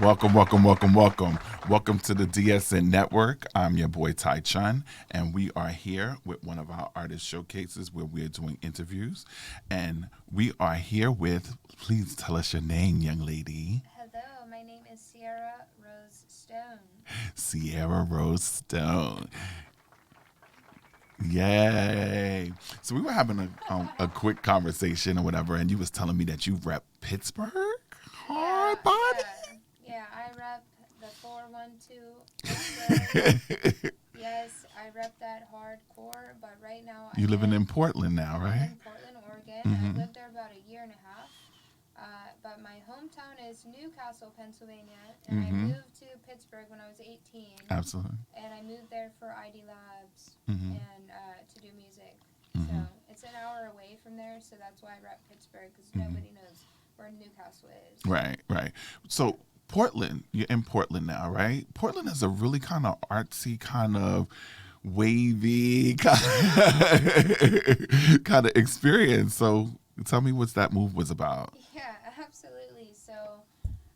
Welcome, welcome, welcome, welcome. Welcome to the DSN Network. I'm your boy Taichunn, and we are here with one of our artist showcases where we're doing interviews. And we are here with, please tell us your name, young lady. Hello, my name is Sierra Rose Stone. Sierra Rose Stone. Yay. So we were having a quick conversation or whatever, and you was telling me that you rep Pittsburgh? Yeah, Hard body? yeah. I rep the 412 Pittsburgh. Yes, I rep that hardcore, but right now You living in Portland now, I'm right? in Portland, Oregon. Mm-hmm. I lived there about a year and a half. But my hometown is Newcastle, Pennsylvania, and I Mm-hmm. moved to Pittsburgh when I was 18. Absolutely. And I moved there for ID Labs Mm-hmm. and to do music. So Mm-hmm. it's an hour away from there, so that's why I rep Pittsburgh, because Mm-hmm. nobody knows where Newcastle is. Right, right. So Portland, you're in Portland now, right? Portland is a really kind of artsy, kind of wavy kind of experience. So tell me what that move was about. Yeah, absolutely. So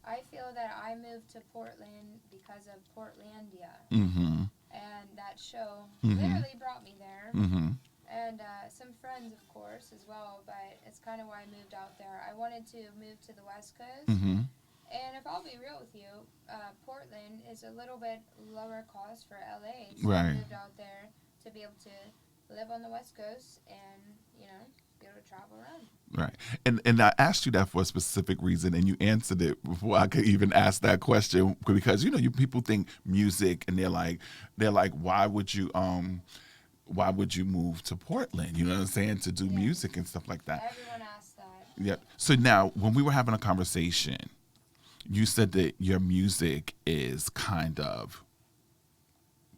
I feel that I moved to Portland because of Portlandia, Mm-hmm. and that show Mm-hmm. literally brought me there. Mm-hmm. And some friends, of course, as well, but it's kind of why I moved out there. I wanted to move to the West Coast, Mm-hmm. and if I'll be real with you, Portland is a little bit lower cost for LA, so I Right. moved out there to be able to live on the West Coast and, be able to travel around. Right. And I asked you that for a specific reason and you answered it before I could even ask that question because you people think music and they're like why would you move to Portland? You know what I'm saying? To do Yeah, music and stuff like that. everyone asks that. Yep. So now when we were having a conversation, you said that your music is kind of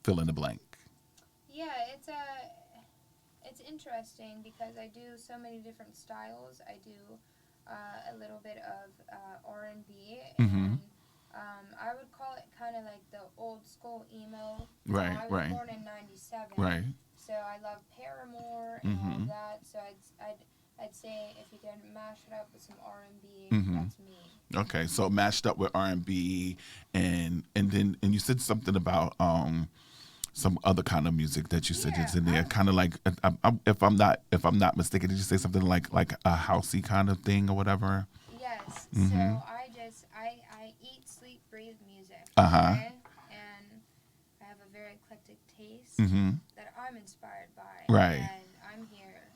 fill in the blank. Yeah, it's interesting because I do so many different styles. I do a little bit of R&B, Mm-hmm. and I would call it kind of like the old school emo. Right, I was right, born in '97, right. so I love Paramore and all Mm-hmm. of that. So I'd say if you can mash it up with some R&B, Mm-hmm. that's me. Okay, so matched up with R&B and you said something about some other kind of music that you said Yeah, is in there, kind of like if I'm not mistaken, did you say something like a housey kind of thing or whatever? yes. So Mm-hmm. I eat, sleep, breathe music. Uh huh. Okay, and I have a very eclectic taste Mm-hmm. that I'm inspired by, Right. and I'm here.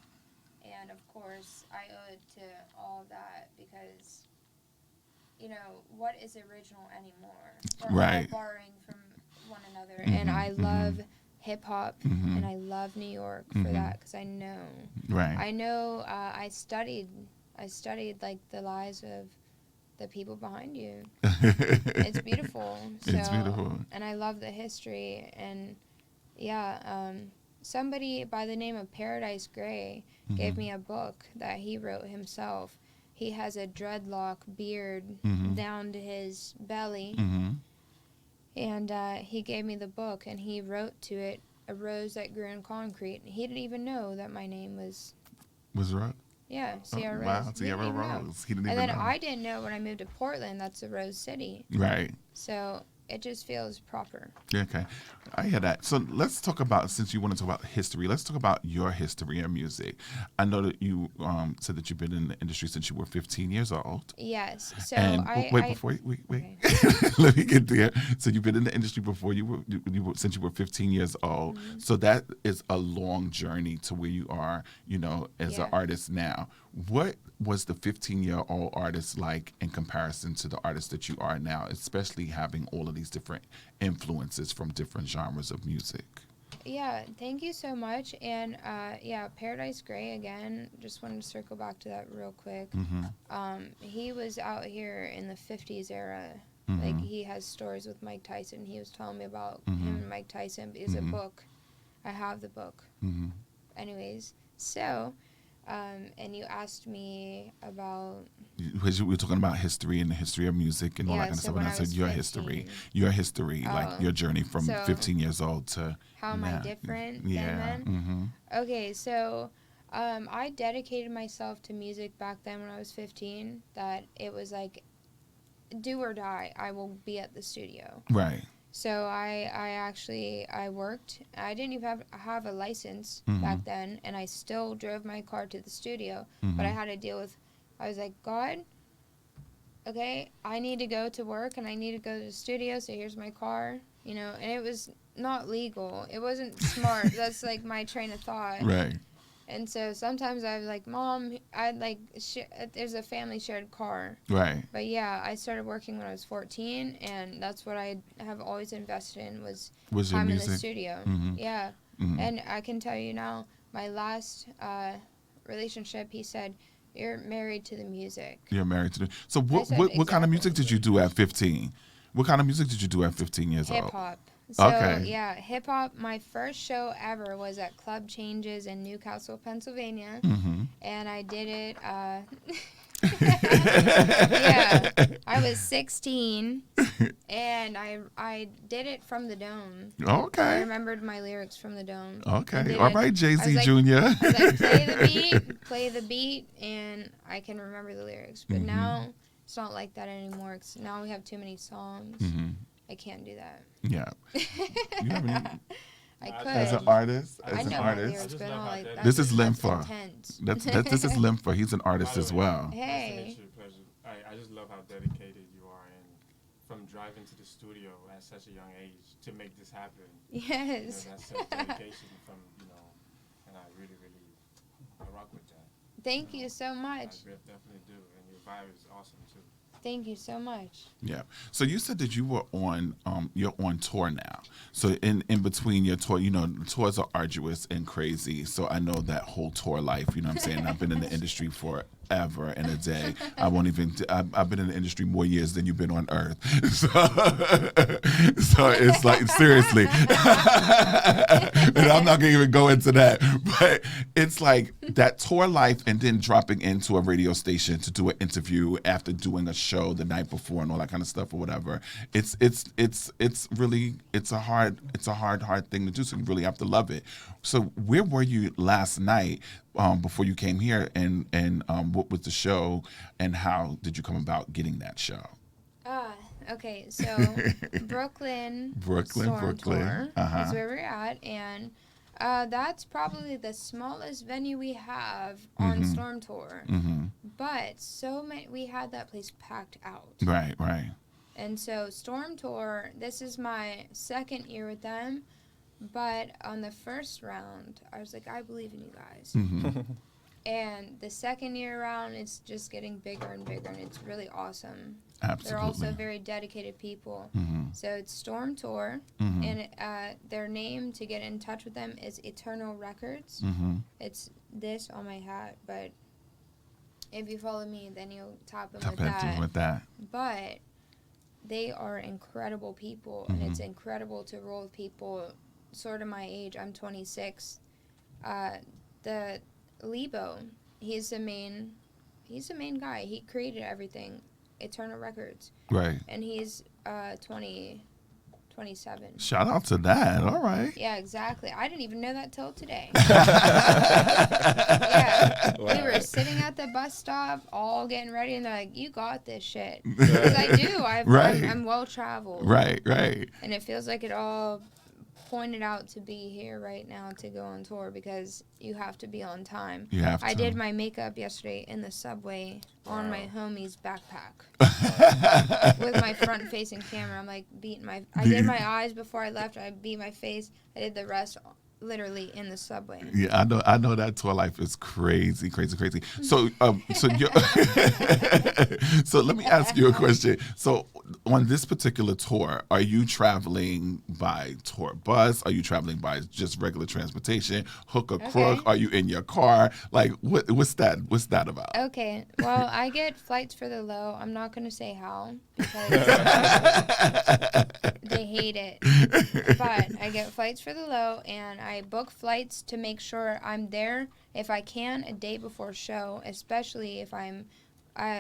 And of course, I owe it to all of that because, what is original anymore? We're all Right. borrowing from one another, Mm-hmm. and I love Mm-hmm. hip hop, Mm-hmm. and I love New York for Mm-hmm. that because I know, Right. I studied like the lives of the people behind you. It's beautiful. It's So, beautiful. and I love the history. And yeah, somebody by the name of Paradise Gray gave Mm-hmm. me a book that he wrote himself. He has a dreadlock beard Mm-hmm. down to his belly, Mm-hmm. and he gave me the book, and he wrote to it a rose that grew in concrete. He didn't even know that my name was, Was right. yeah, Sierra Wow, Rose. He didn't Sierra even know. Rose. He didn't And even then know. I didn't know when I moved to Portland that's a Rose City. Right. So it just feels proper. Yeah, okay. I hear that. So let's talk about, since you want to talk about history, let's talk about your history in music. I know that you said that you've been in the industry since you were 15 years old. Yes. So And wait, before wait. Okay. Let me get there. So you've been in the industry before since you were 15 years old. Mhm. So that is a long journey to where you are, as an Yeah. artist now. What was the 15-year-old artist like in comparison to the artist that you are now, especially having all of these different influences from different genres of music? Yeah, thank you so much. And yeah, Paradise Gray again. Just wanted to circle back to that real quick. Mm-hmm. He was out here in the '50s era. Mm-hmm. Like he has stories with Mike Tyson. He was telling me about Mhm. him and Mike Tyson. It's Mhm. a book. I have the book. Mm-hmm. Anyways, so and you asked me about Because we were talking about history and the history of music and all that yeah. kind of So stuff, when and I I said was your 15, history, like oh, your journey from so 15 years old to how am I now. different than Yeah. then? Mm-hmm. Okay, so I dedicated myself to music back then when I was 15. That it was like do or die, I will be at the studio. Right. So I worked. I didn't even have a license back then, and I still drove my car to the studio. But I had to deal with. I was like, God, okay, I need to go to work and I need to go to the studio. So here's my car, and it was not legal. It wasn't smart. That's like my train of thought. Right. And so sometimes I was like, Mom, there's a family shared car. Right. But yeah, I started working when I was 14, and that's what I have always invested in was time in the studio. Yeah. And I can tell you now, my last relationship, he said, you're married to the music. You're married to the... So what kind of music did you do at 15? What kind of music did you do at 15 years old? Hip-hop. So, okay. Yeah, hip-hop. My first show ever was at Club Changes in Newcastle, Pennsylvania. And I did it... yeah, I was 16, and I did it from the Dome. Okay. I remembered my lyrics from the Dome. Okay. All right, Jay-Z Jr. I was like, play the beat, and I can remember the lyrics. But now, it's not like that anymore. 'Cause now we have too many songs. I can't do that. Yeah. You have any... I could. As an artist, I know my lyrics, but not like that. This is Lendpha. This is Lendpha. He's an artist as well. Hey. I just love how dedicated you are, and from driving to the studio at such a young age to make this happen. Yes. That's such dedication from, and I really, I rock with that. Thank you so much. I definitely do, and your vibe is awesome too. Thank you so much. Yeah. So you said that you were you're on tour now. So in between your tour, tours are arduous and crazy. So I know that whole tour life, you know what I'm saying? I've been in the industry forever and a day. I've been in the industry more years than you've been on Earth. So it's like, seriously. And I'm not going to even go into that. But it's like that tour life and then dropping into a radio station to do an interview after doing a show the night before and all that kind of stuff or whatever. It's really a hard thing to do. So you really have to love it. So where were you last night before you came here, and what was the show, and how did you come about getting that show? Okay, so Brooklyn Tour is where we're at, and that's probably the smallest venue we have on Storm Tour. But we had that place packed out. Right. And so Storm Tour, this is my second year with them, but on the first round, I was like, I believe in you guys. And the second year around, it's just getting bigger and bigger, and it's really awesome. Absolutely. They're also very dedicated people. So it's Storm Tour, and their name to get in touch with them is Eternal Records. It's this on my hat, but if you follow me, then you'll tap them with that. But they are incredible people, and it's incredible to roll with people sort of my age. I'm 26. The Lebo, he's the main guy. He created everything, Eternal Records. Right. And he's 27. Shout out to that. All right. Yeah, exactly. I didn't even know that till today. Yeah. Wow. We were sitting at the bus stop, all getting ready, and they're like, "You got this shit." Because I do. I'm well traveled. Right. And it feels like it all pointed out to be here right now to go on tour, because you have to be on time. You have to. I did my makeup yesterday in the subway on my homie's backpack with my front-facing camera. I'm like I did my eyes before I left. I beat my face. I did the rest literally in the subway. Yeah, I know that tour life is crazy. So so let me ask you a question. So on this particular tour, are you traveling by tour bus? Are you traveling by just regular transportation, hook or crook? Are you in your car? Like what's that about? Okay, well, I get flights for the low. I'm not gonna say how, because they hate it. But I get flights for the low, and I book flights to make sure I'm there, if I can, a day before show, especially if I'm...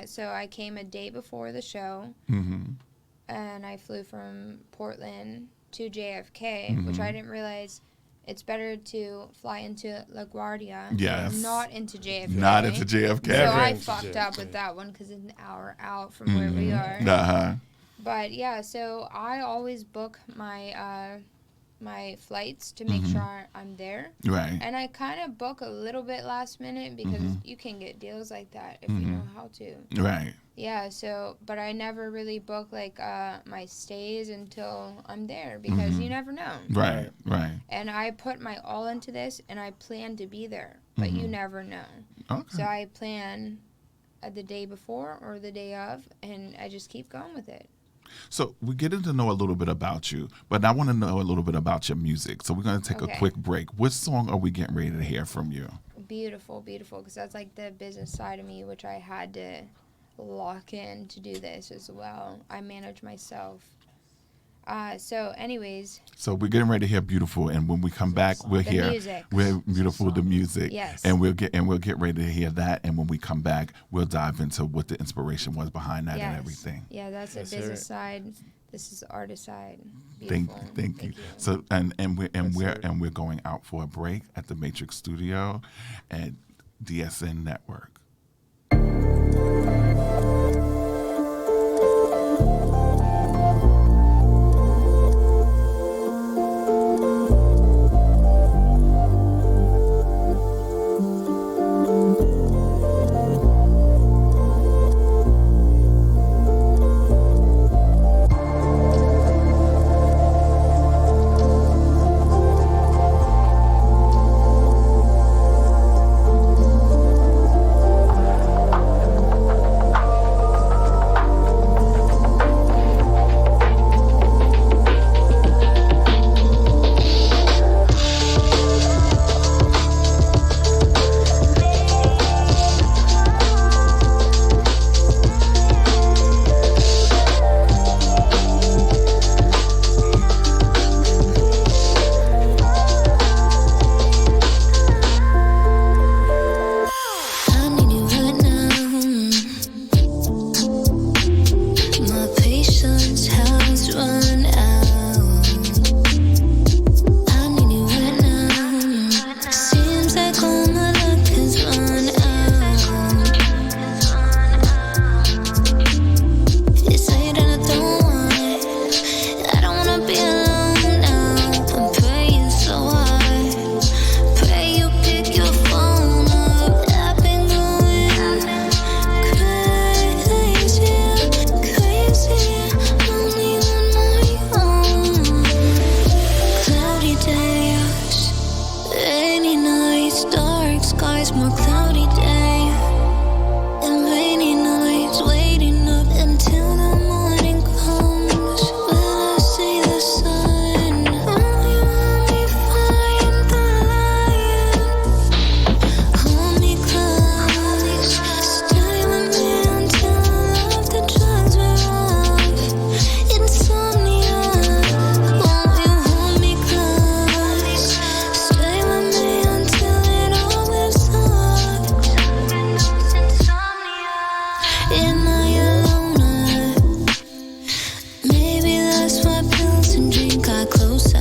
so I came a day before the show, and I flew from Portland to JFK, which I didn't realize it's better to fly into LaGuardia. Yes. Not into JFK. Not into JFK. So Never I into fucked JFK. up with that one because it's an hour out from where we are. Uh-huh. But yeah, so I always book my my flights to make sure I'm there. Right. And I kind of book a little bit last minute because you can get deals like that if you know how to. Right. Yeah, so, but I never really book, like, my stays until I'm there because you never know. Right. Right. And I put my all into this, and I plan to be there, but you never know. Okay. So I plan the day before or the day of, and I just keep going with it. So we're getting to know a little bit about you, but I want to know a little bit about your music. So we're going to take a Okay. quick break. Which song are we getting ready to hear from you? Beautiful, beautiful, because that's, like, the business side of me, which I had to lock in to do this as well. I manage myself. So anyways, So we're getting ready to hear "Beautiful," and when we come back, we'll The hear music. we're beautiful the music. Yes. And we'll get ready to hear that. And when we come back, we'll dive into what the inspiration was behind that yes. and everything. Yeah, that's the Yes, business sir. side. This is the artist side. Thank, Beautiful. thank you. So and Yes, sir. we're going out for a break at the Matrix Studio at DSN Network. I need you right now. My patience has run out. I need you right now. Seems like all my luck has run out. You say that I don't want it. I don't wanna be alone now. I'm praying so hard. Pray you pick your phone up. I've been going crazy, only on my own. Cloudy days, rainy nights, dark skies, more cloudy day. And rainy nights, waiting up until the morning comes. Will I see the sun? Only when we find the light. Hold me close, stay with me until all of the drugs wear off. Insomnia, won't you hold me close? Stay with me until it all wears off. Am I alone? Maybe that's why pills and drink got closer.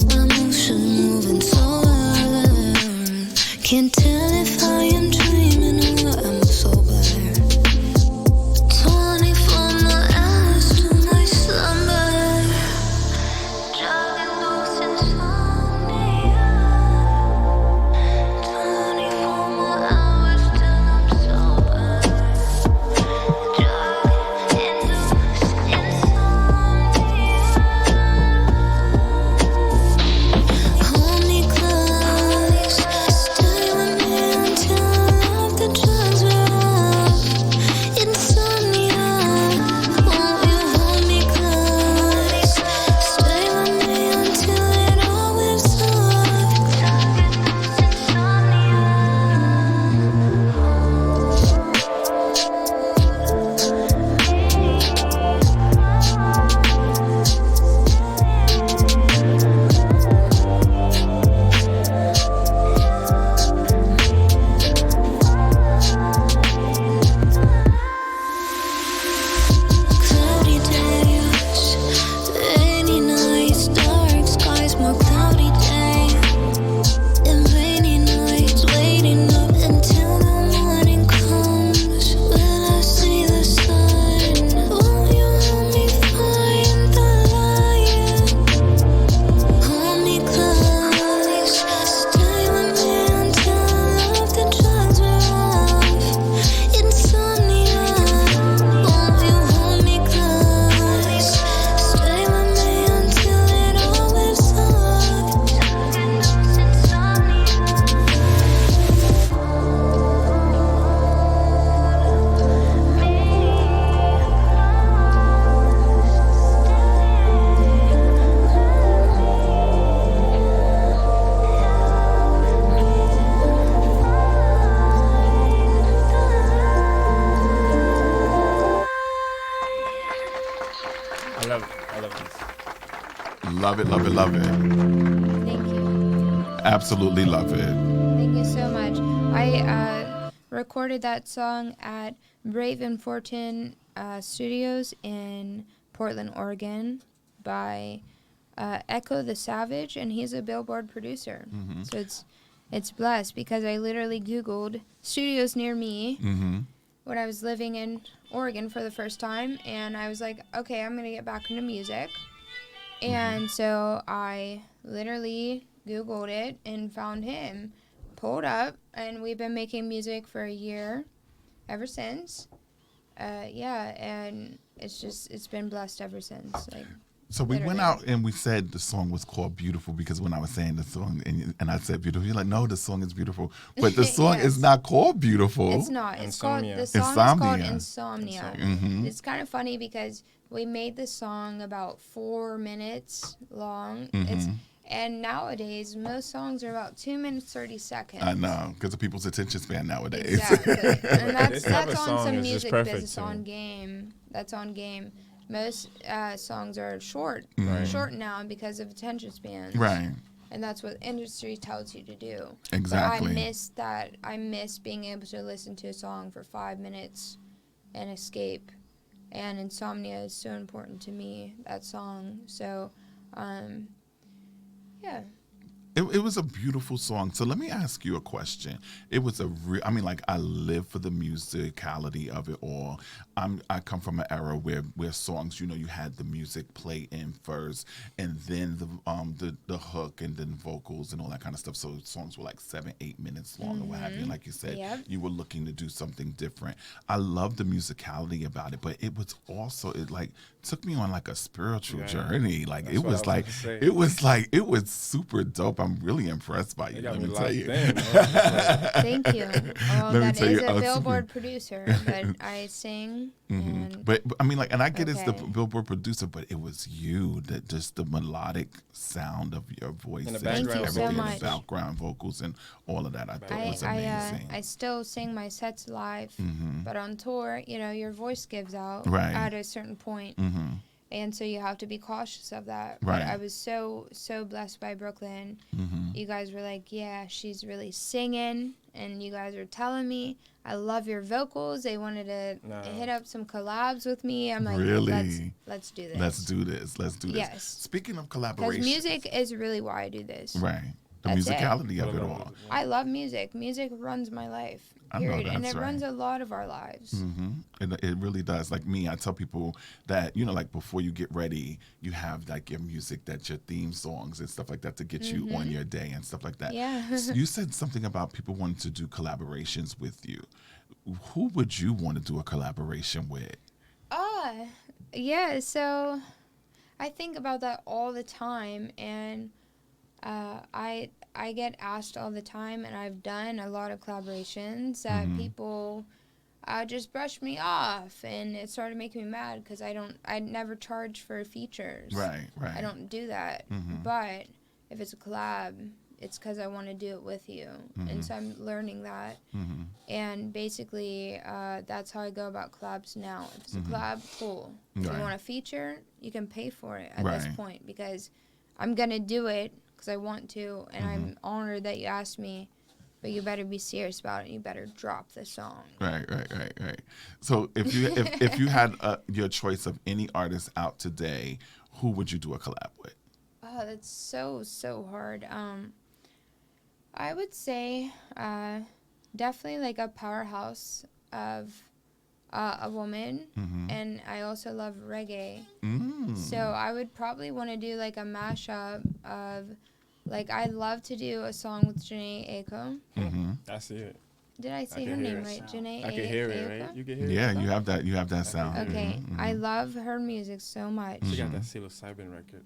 My emotions moving slower. Can't tell if I am dreaming or I'm sober. 24 more hours to my slumber. Drug-induced insomnia. 24 more hours till I'm Love it, love it, love it. Thank you. Absolutely love it. Thank you so much. I recorded that song at Brave and Fortin Studios in Portland, Oregon by Echo the Savage, and he's a Billboard producer. So it's blessed because I literally Googled studios near me when I was living in Oregon for the first time, and I was like, okay, I'm going to get back into music. And so I literally Googled it and found him, pulled up, and we've been making music for a year ever since. And it's been blessed ever since. Like, So we literally. went out and we said the song was called Beautiful because when I was saying the song and I said beautiful, you're like, no, the song is beautiful. But the song Yes. is not called Beautiful. It's not. It's called, Insomnia. the song is called Insomnia. Insomnia. It's kind of funny because we made the song about 4 minutes long. And nowadays, most songs are about 2 minutes, 30 seconds. I know, because of people's attention span nowadays. Exactly. And This type that's of on song some is just music perfect business to me. on game. That's on game. Most songs are short now because of attention spans. Right. And that's what industry tells you to do. Exactly. But I miss that. I miss being able to listen to a song for 5 minutes and escape. And Insomnia is so important to me, that song. So, yeah. It was a beautiful song. So let me ask you a question. It was I live for the musicality of it all. I come from an era where songs, you had the music play in first, and then the hook, and then vocals and all that kind of stuff. So songs were like 7-8 minutes long or what have you. And like you said, you were looking to do something different. I love the musicality about it, but it was also took me on like a spiritual journey. Like That's it what was I like was gonna say. it was super dope. I'm really impressed by you. got Let me me tell locked you. in, man. Thank you. Oh, Let me that tell is you, a Billboard producer, but I sing. And But I mean, and I get it's the Okay. Billboard producer, but it was you that just the melodic sound of your voice And the and background everything, vocals. the So much. background vocals and all of that. I thought it was amazing. I still sing my sets live, but on tour, your voice gives out Right. at a certain point. And so you have to be cautious of that. Right. But I was so blessed by Brooklyn. You guys were like, yeah, she's really singing. And you guys are telling me, I love your vocals. They wanted to hit up some collabs with me. I'm like, Really? let's do this. Let's do this. Let's do this. Yes. Speaking of Because collaboration, music is really why I do this. right? The That's it. musicality of it all. I love music. Music runs my life. I know Period. And that's it runs right. a lot of our lives. It really does. Like me, I tell people that, like before you get ready, you have like your music, that's your theme songs and stuff like that to get you on your day and stuff like that. Yeah. So you said something about people wanting to do collaborations with you. Who would you want to do a collaboration with? Yeah, so I think about that all the time, and I get asked all the time, and I've done a lot of collaborations that people just brushed me off, and it started making me mad because I never charge for features. Right. I don't do that. But if it's a collab, it's because I want to do it with you. And so I'm learning that. And basically, that's how I go about collabs now. If it's a collab, cool. If Right. you want a feature, you can pay for it at this Right. point because I'm going to do it because I want to. And I'm honored that you asked me. But you better be serious about it. You better drop the song. Right. So if you had your choice of any artist out today, who would you do a collab with? Oh, that's so hard. I would say definitely like a powerhouse of a woman, and I also love reggae. So I would probably want to do like a mashup of, like, I'd love to do a song with Janae Aiko. I see it. Did I say can her hear name it. right? Janae I can hear it, Aiko? right? You can hear it. Yeah, you have that sound. Okay, I love her music so much. She got that psilocybin record.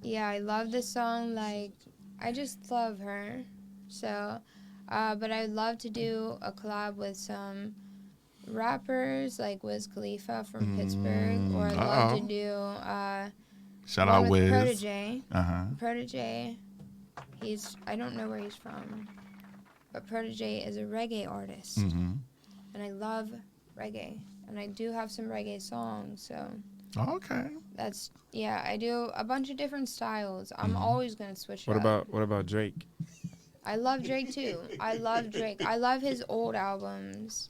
Yeah, I love this song. Like, I just love her. So, but I'd love to do a collab with some rappers like Wiz Khalifa from Pittsburgh, or I'd love to do Shout one out with Wiz. Protege. Uh-huh. Protege, I don't know where he's from, but Protege is a reggae artist, and I love reggae, and I do have some reggae songs. So Okay. I do a bunch of different styles. I'm always gonna switch it up. What about Drake? I love Drake too. I love Drake. I love his old albums.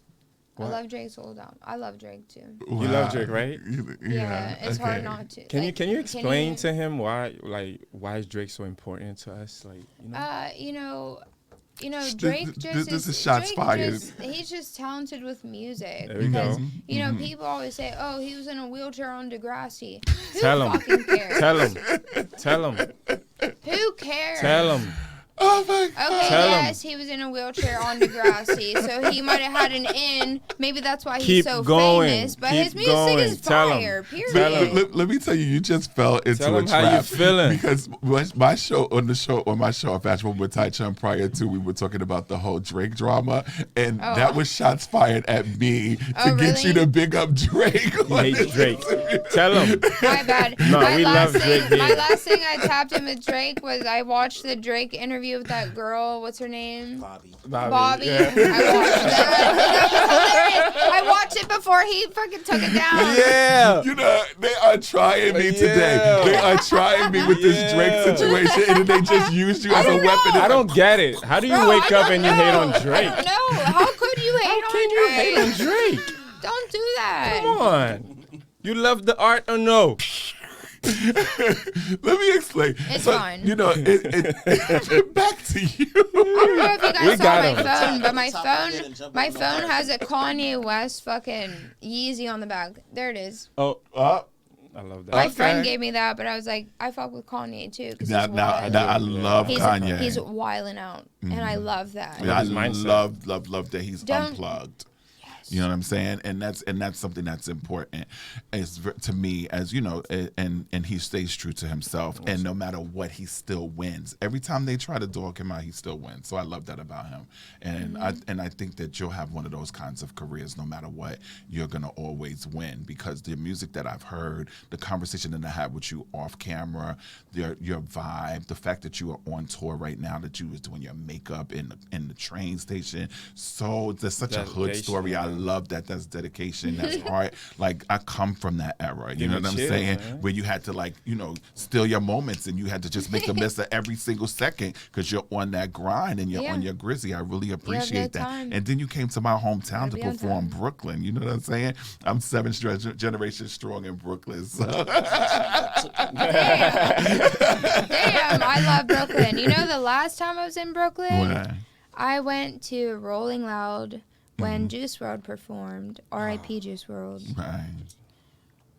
What? I love Drake's old album. I love Drake too. Wow. You love Drake, right? Yeah, it's hard not to. Can Like, you explain to him why is Drake so important to us? Like, Drake just this is shots fired. He's just talented with music. There we because, go. people always say, "Oh, he was in a wheelchair on Degrassi." Who Tell him. fucking cares? Tell him. Who cares? Tell him. Oh my Okay, God. Tell him. yes, he was in a wheelchair on Degrassi, so he might have had an in. Maybe that's why he's Keep so going. famous. But Keep his music going. is Tell him. fire. Period. Tell him. Let me tell you, you just fell into Tell a him trap. how you feeling. Because my show on my show of Fashion with Taichunn prior to, we were talking about the whole Drake drama, and that was shots fired at me to get you really? to big up Drake. He hates Drake. Tell him. My bad. No, my we last love Drake thing, here. My last thing I tapped in with Drake was I watched the Drake interview with that girl. What's her name? Bobby. Bobby. Yeah. I watched that. That was hilarious. I watched it before he fucking took it down. Yeah. You know, they are trying me today. Yeah. They are trying me with this Drake Yeah. situation, and then they just used you as a don't weapon. know. I don't get it. How do you Bro, wake I up don't and you hate on know. Drake? I don't know. How could you hate How on can Drake? you hate on Drake? Don't do that. Come on. You love the art or no? Let me explain. It's fine. You know, back to you. I don't know if you We guys saw got my him. phone, but my Top of it and phone, jump my on the phone card. has a Kanye West fucking Yeezy on the back. There it is. Oh, Uh, I love that. My Okay. friend gave me that, but I was like, I fuck with Kanye too. 'Cause now, he's now, wild. now I love he's, Kanye. He's wilding out, and I love that. Yeah, I his mindset. love that he's Don't- unplugged. You know what I'm saying? And that's something that's important. To me, as you know, and he stays true to himself. And no matter what, he still wins. Every time they try to dog him out, he still wins. So I love that about him. And I think that you'll have one of those kinds of careers. No matter what, you're gonna always win, because the music that I've heard, the conversation that I had with you off camera, your vibe, the fact that you are on tour right now, that you was doing your makeup in the train station. So there's such a hood Dedication. story. I love that. That's dedication. That's art. Like, I come from that era. You Give know me what I'm chills, saying? man. Where you had to steal your moments, and you had to just make the best of every single second, because you're on that grind and you're Yeah. on your grizzy. I really appreciate no that. time. And then you came to my hometown Gotta to be on perform time. Brooklyn. You know what I'm saying? I'm 7th generation strong in Brooklyn. So. Damn, I love Brooklyn. You know, the last time I was in Brooklyn, Wow. I went to Rolling Loud when Juice WRLD performed. R.I.P. Juice WRLD. Right.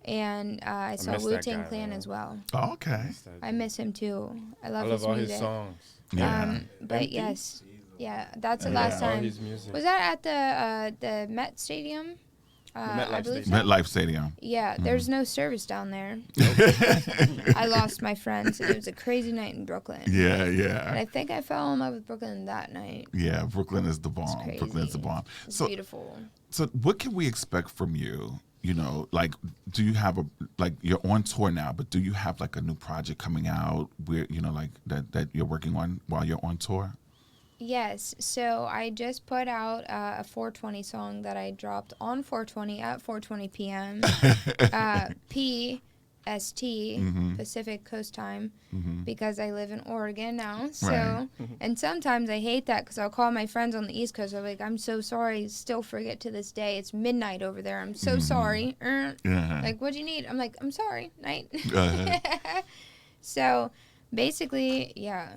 And I saw miss that Wu-Tang guy, Clan man. as well. Oh, okay. I miss him too. I I love, love his all music. his songs. Yeah. But yes, yeah, that's the Yeah. last All time. his music. Was that at the Met Stadium? I MetLife believe Stadium. so. MetLife Stadium. Yeah, there's no service down there. I lost my friends. It was a crazy night in Brooklyn. Yeah, And yeah. I think I fell in love with Brooklyn that night. Yeah, Brooklyn is the bomb. crazy. Brooklyn is the bomb. It's So, beautiful. so what can we expect from you? You know, like, do you have you're on tour now, but do you have like a new project coming out where, you know, like that you're working on while you're on tour? Yes, so I just put out a 420 song that I dropped on 420 at 4:20 p.m. PST, Pacific Coast Time, because I live in Oregon now. So, Right. and sometimes I hate that because I'll call my friends on the East Coast. I'm like, I'm so sorry. Still forget to this day. It's midnight over there. I'm so sorry. Yeah. Like, what do you need? I'm like, I'm sorry. Night. Uh-huh. So, basically, yeah.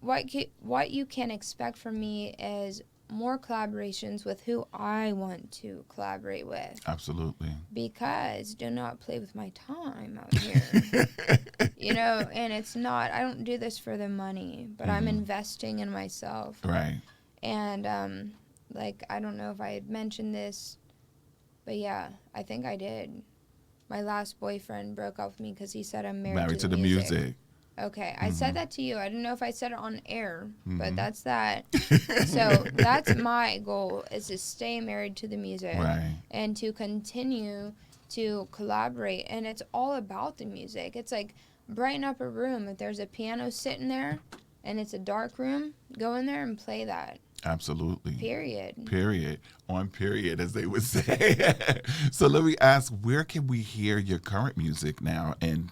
What you can expect from me is more collaborations with who I want to collaborate with, Absolutely. because do not play with my time out here. You know, and it's not, I don't do this for the money, but I'm investing in myself. Right. And I don't know if I had mentioned this, but yeah, I think I did. My last boyfriend broke up with me because he said I'm married to the music. Okay, I said that to you. I didn't know if I said it on air, but that's that. So that's my goal, is to stay married to the music Right. and to continue to collaborate. And it's all about the music. It's like brighten up a room. If there's a piano sitting there and it's a dark room, go in there and play that. Absolutely. Period. On period, as they would say. So let me ask, where can we hear your current music now, and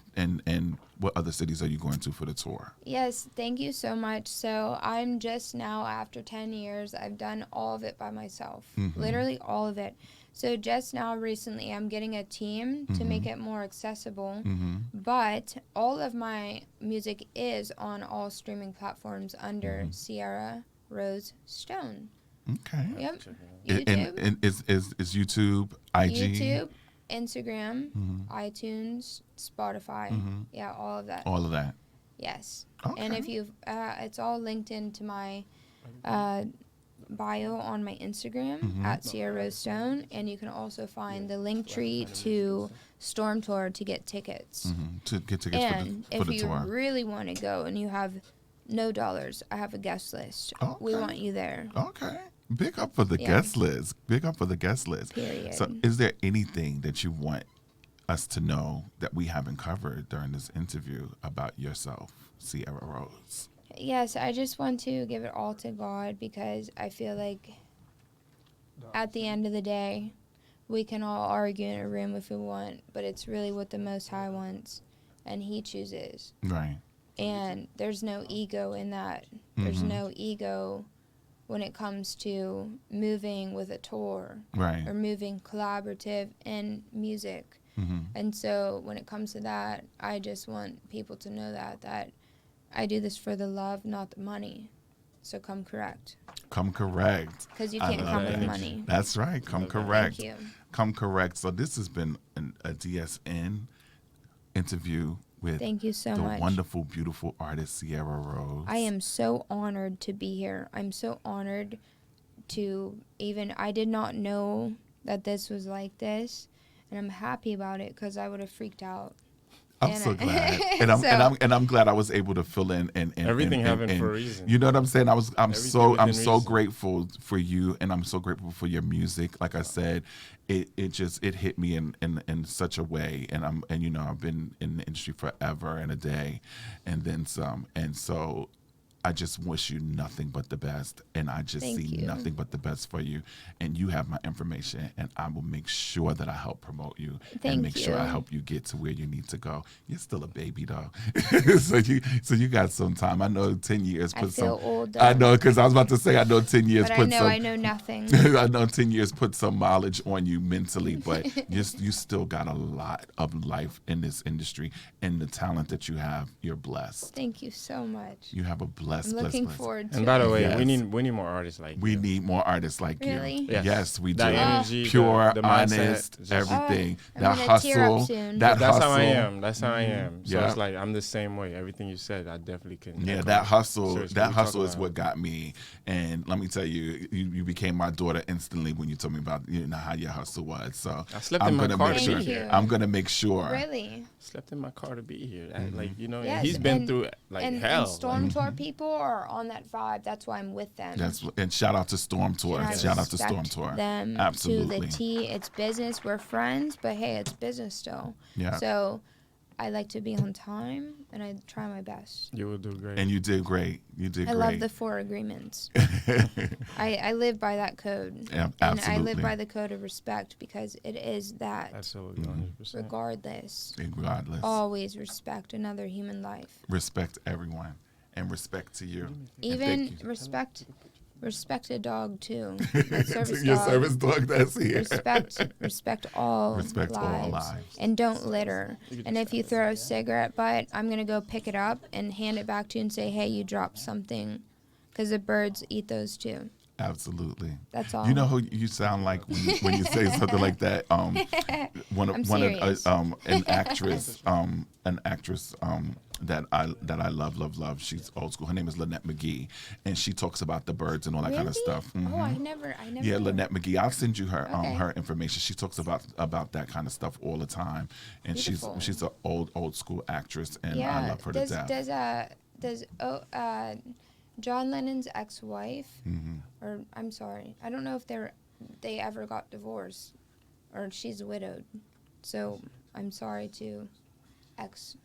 what other cities are you going to for the tour? Yes, thank you so much. So I'm just now, after 10 years, I've done all of it by myself. Literally all of it. So just now, recently, I'm getting a team to make it more accessible. But all of my music is on all streaming platforms under Sierra Rose Stone. Okay. Yep. YouTube. And is YouTube, IG? YouTube, Instagram, iTunes, Spotify. Yeah, all of that. All of that. Yes. Okay. And if you've, it's all linked into my bio on my Instagram at sierrastone, and you can also find the Linktree to Storm Tour to get tickets. To get tickets And for the if you tour. really want to go and you have no dollars, I have a guest list. We Okay. want you there. Okay. Big up for the guest list. Big up for the guest list. Period. So is there anything that you want us to know that we haven't covered during this interview about yourself, Sierra Rose? Yes, I just want to give it all to God, because I feel like at the end of the day, we can all argue in a room if we want, but it's really what the Most High wants, and He chooses. Right. And there's no ego in that. There's no ego when it comes to moving with a tour Right. or moving collaborative in music. And so when it comes to that, I just want people to know that I do this for the love, not the money. So come correct. Come correct. Because you I can't love come with that. money. That's right. Come correct. Thank you. Come correct. So this has been a DSN interview with Thank you so the much. wonderful, beautiful artist Sierra Rose. I am so honored to be here. I'm so honored to I did not know that this was like this, and I'm happy about it because I would have freaked out. I'm so glad, and I'm glad I was able to fill in and Everything happened and, for a reason. You know what I'm saying? I'm Everything so within reason. grateful for you, and I'm so grateful for your music. Like I said, it hit me in such a way, and I've been in the industry forever and a day, and then some, and so I just wish you nothing but the best, and I just Thank see you. nothing but the best for you. And you have my information, and I will make sure that I help promote you and Thank make sure I you. help you get to where you need to go. You're still a baby though, so you got some time. I know 10 years. I feel old, though. I know, because I was about to say I know 10 years. But I know nothing. I know 10 years put some mileage on you mentally, but you still got a lot of life in this industry, and the talent that you have, you're blessed. Thank you so much. You have a blessed, I'm looking blessed. forward to And by the way, Yes. we need more artists like We you. need more artists like Really? you. Yes. Yes, we do. That energy, Pure, the mindset, honest, just- everything. I'm that gonna tear up hustle. soon. That That's hustle. how I am. That's how I am. So Yeah. it's like I'm the same way. Everything you said, I definitely can. Yeah, echo. that hustle. Seriously, That we talk hustle is about what got me. And let me tell you, you became my daughter instantly when you told me about how your hustle was. So I slept I'm in my gonna car make to sure. be here. I'm gonna make sure. Really? Slept in my car to be here. Like Yes, he's been and- through like and, hell. And Storm Tour people are on that vibe. That's why I'm with them. And shout out to Storm Tour. And I Shout out to respect Storm Tour. them Absolutely. to the T. It's business. We're friends, but hey, it's business still. Yeah. So I like to be on time, and I try my best. You will do great. And you did great. You did I great. love the 4 agreements. I live by that code. Yeah, And I live absolutely. by the code of respect, because it is that. Absolutely, Mm-hmm. 100%. Regardless, Regardless. always respect another human life. Respect everyone. And respect to you. And Even thank you. respect a dog too. My service Your dog. service dog that's here. Respect all Respect all lives. lives. And don't litter. And if you throw a cigarette butt, I'm going to go pick it up and hand it back to you and say, hey, you dropped something. Because the birds eat those too. Absolutely. That's all. You know who you sound like when you say something like that? I'm serious. An actress that I love. She's old school. Her name is Lynette McGee, and she talks about the birds and all that kind of Really? stuff. Oh, Mhm. I never. Yeah, Lynette McGee. I'll send you her Okay. her information. She talks about that kind of stuff all the time, and Beautiful. she's an old school actress, and Yeah. I love her to death. Does John Lennon's ex-wife, Mm-hmm. or I'm sorry, I don't know if they ever got divorced, or she's widowed. So I'm sorry to ex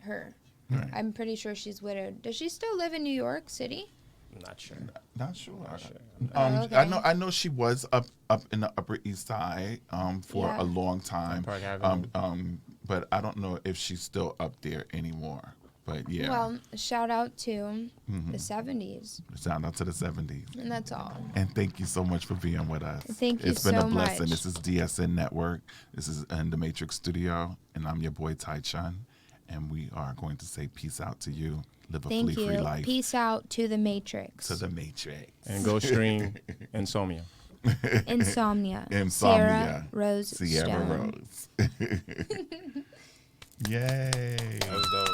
her. Right. I'm pretty sure she's widowed. Does she still live in New York City? I'm not sure. Not sure. Not sure. Okay. I know she was up in the Upper East Side for Yeah. a long time. Park Avenue. But I don't know if she's still up there anymore. But yeah. Well, shout out to the 70s, Shout out to the 70s. and that's all. And thank you so much for being with us. Thank you It's been a so blessing. much. This is DSN Network. This is in the Damatrix studio, and I'm your boy Taichunn. And we are going to say peace out to you. Live a Thank flea-free you. life. Peace out to the Matrix. To the Matrix. And go stream Insomnia. Insomnia. Insomnia. Sierra Sierra Rose. Rose. Yay. That was dope.